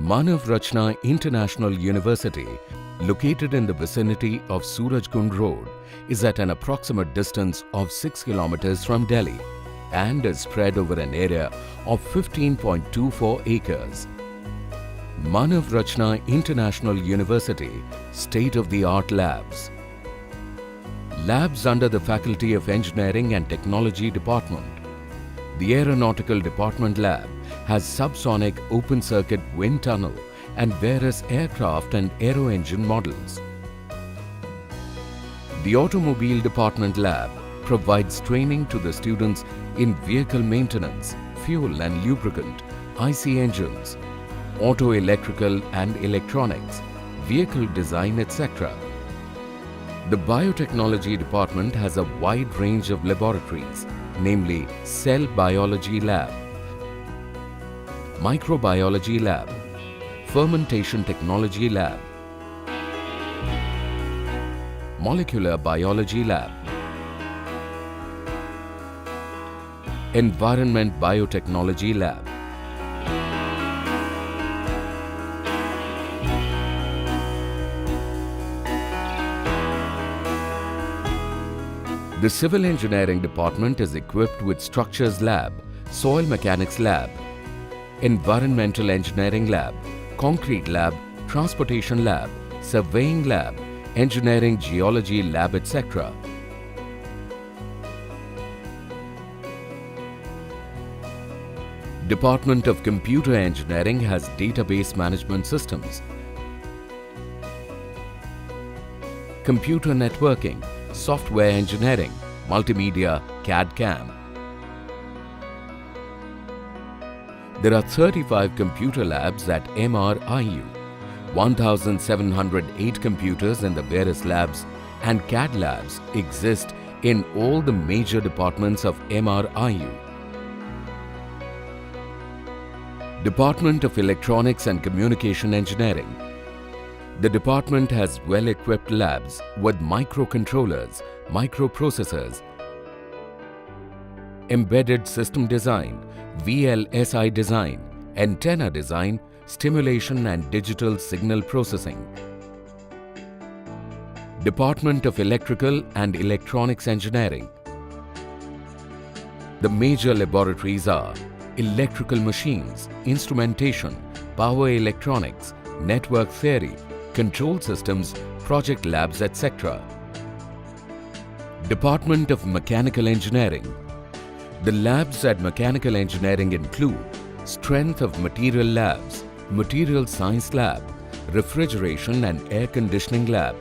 Manav Rachna International University, located in the vicinity of Surajkund Road, is at an approximate distance of 6 kilometers from Delhi and is spread over an area of 15.24 acres. Manav Rachna International University state-of-the-art labs. Labs under the Faculty of Engineering and Technology Department. The Aeronautical Department Lab has subsonic open-circuit wind tunnel and various aircraft and aero engine models. The Automobile Department Lab provides training to the students in vehicle maintenance, fuel and lubricant, IC engines, auto electrical and electronics, vehicle design, etc. The Biotechnology Department has a wide range of laboratories, namely Cell Biology Lab, Microbiology Lab, Fermentation Technology Lab, Molecular Biology Lab, Environment Biotechnology Lab. The Civil Engineering Department is equipped with Structures Lab, Soil Mechanics Lab, Environmental Engineering Lab, Concrete Lab, Transportation Lab, Surveying Lab, Engineering Geology Lab, etc. Department of Computer Engineering has database management systems, computer networking, software engineering, multimedia, CAD/CAM. There are 35 computer labs at MRIU, 1,708 computers in the various labs and CAD labs exist in all the major departments of MRIU. Department of Electronics and Communication Engineering. The department has well-equipped labs with microcontrollers, microprocessors, embedded system design, VLSI design, antenna design, stimulation and digital signal processing. Department of Electrical and Electronics Engineering. The major laboratories are electrical machines, instrumentation, power electronics, network theory, control systems, project labs, etc. Department of Mechanical Engineering. The labs at Mechanical Engineering include Strength of Material Labs, Material Science Lab, Refrigeration and Air Conditioning Lab,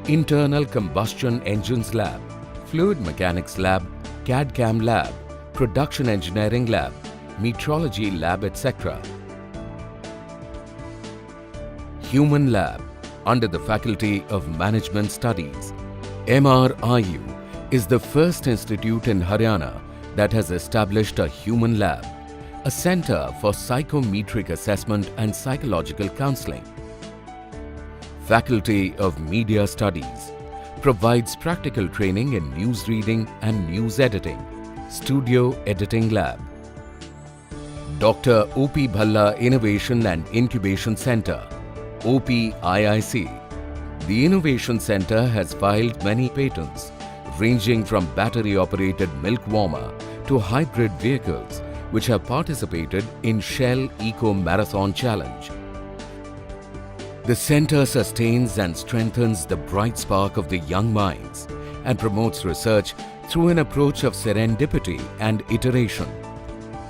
Internal Combustion Engines Lab, Fluid Mechanics Lab, CAD/CAM Lab, Production Engineering Lab, Metrology Lab, etc. Human Lab under the Faculty of Management Studies. MRIU is the first institute in Haryana that has established a human lab, a center for psychometric assessment and psychological counseling. Faculty of Media Studies provides practical training in news reading and news editing, Studio Editing Lab. Dr. O.P. Bhalla Innovation and Incubation Center, OPIIC. The Innovation Center has filed many patents, ranging from battery-operated milk warmer to hybrid vehicles, which have participated in Shell Eco Marathon Challenge. The center sustains and strengthens the bright spark of the young minds and promotes research through an approach of serendipity and iteration.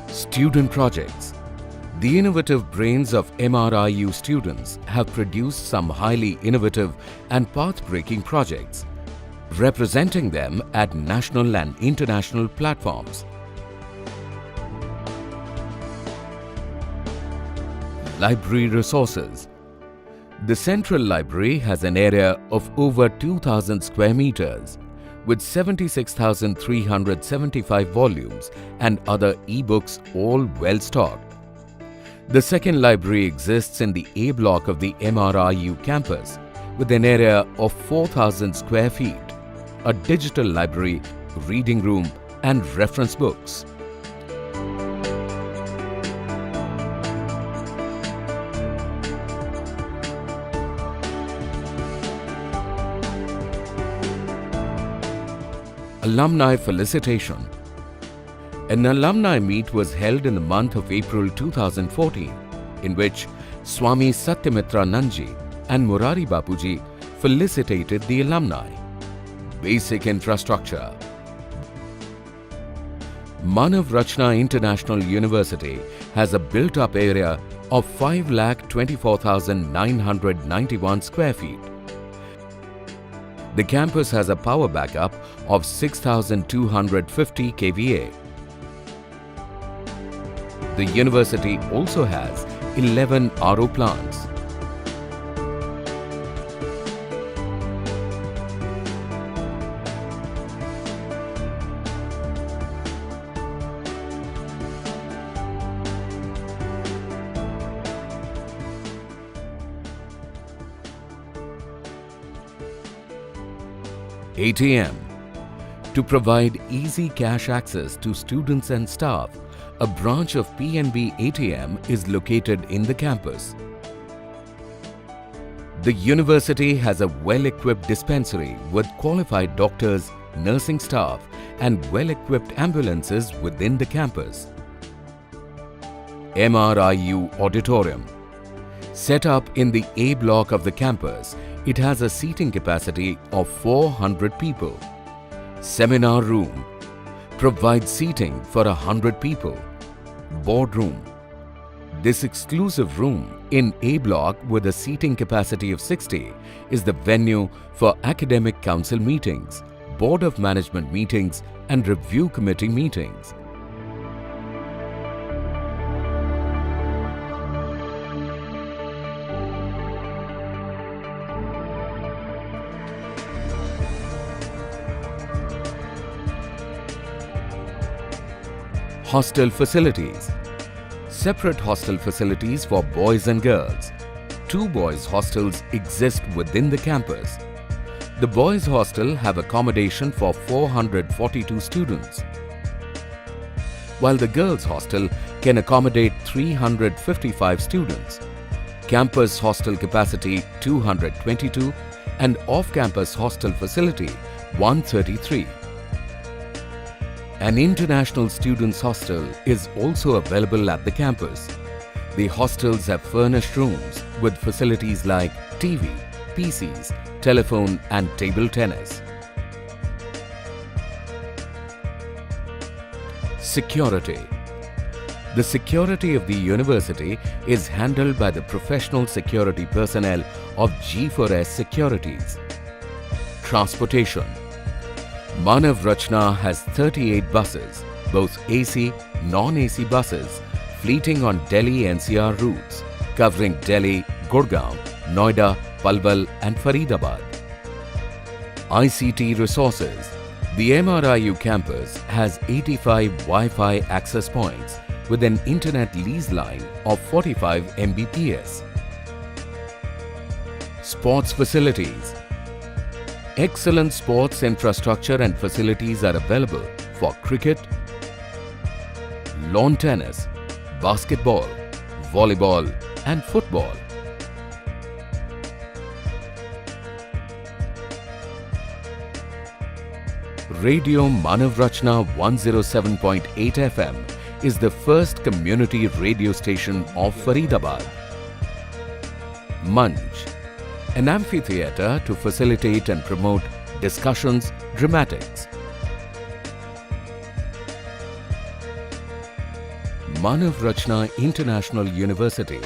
Student projects. The innovative brains of MRIU students have produced some highly innovative and path-breaking projects, representing them at national and international platforms. Library resources. The Central Library has an area of over 2,000 square meters with 76,375 volumes and other e-books, all well stocked. The second library exists in the A block of the MRIU campus with an area of 4,000 square feet, a digital library, reading room and reference books. Alumni Felicitation. An alumni meet was held in the month of April 2014, in which Swami Satyamitra Nanji and Murari Bapuji felicitated the alumni. Basic infrastructure. Manav Rachna International University has a built-up area of 5,24,991 square feet. The campus has a power backup of 6,250 kVA. The university also has 11 RO plants. ATM. To provide easy cash access to students and staff, a branch of PNB ATM is located in the campus. The university has a well-equipped dispensary with qualified doctors, nursing staff, and well-equipped ambulances within the campus. MRIU Auditorium. Set up in the A block of the campus, it has a seating capacity of 400 people. Seminar room. Provides seating for 100 people. Boardroom. This exclusive room in A block with a seating capacity of 60 is the venue for academic council meetings, board of management meetings, and review committee meetings. Hostel facilities. Separate hostel facilities for boys and girls. 2 boys' hostels exist within the campus. The boys' hostel have accommodation for 442 students, while the girls' hostel can accommodate 355 students. Campus hostel capacity 222 and off-campus hostel facility 133. An international students' hostel is also available at the campus. The hostels have furnished rooms with facilities like TV, PCs, telephone and table tennis. Security. The security of the university is handled by the professional security personnel of G4S Securities. Transportation. Manav Rachna has 38 buses, both AC, non-AC buses, fleeting on Delhi NCR routes, covering Delhi, Gurgaon, Noida, Palwal and Faridabad. ICT resources. The MRIU campus has 85 Wi-Fi access points with an internet lease line of 45 Mbps. Sports facilities. Excellent sports infrastructure and facilities are available for cricket, lawn tennis, basketball, volleyball and football. Radio Manav Rachna 107.8 FM is the first community radio station of Faridabad. Manch. An amphitheatre to facilitate and promote discussions, dramatics. Manav Rachna International University